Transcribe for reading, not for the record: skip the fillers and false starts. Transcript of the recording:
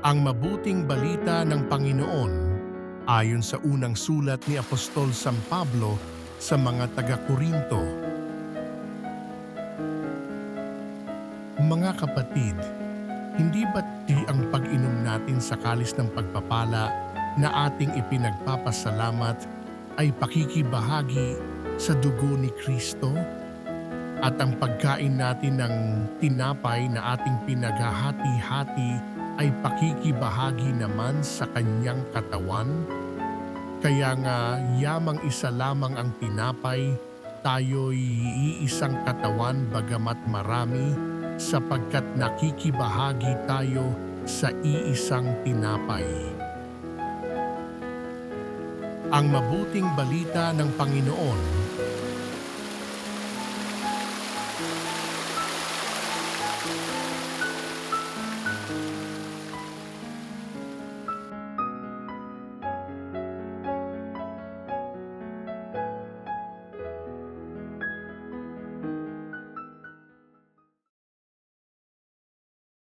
Ang mabuting balita ng Panginoon ayon sa unang sulat ni Apostol San Pablo sa mga taga-Korinto. Mga kapatid, hindi ba't ang pag-inom natin sa kalis ng pagpapala na ating ipinagpapasalamat ay pakikibahagi sa dugo ni Kristo? At ang pagkain natin ng tinapay na ating pinaghahati-hati ay pakikibahagi naman sa kanyang katawan? Kaya nga yamang isa lamang ang tinapay, tayo'y iisang katawan bagamat marami, sapagkat nakikibahagi tayo sa iisang tinapay. Ang mabuting balita ng Panginoon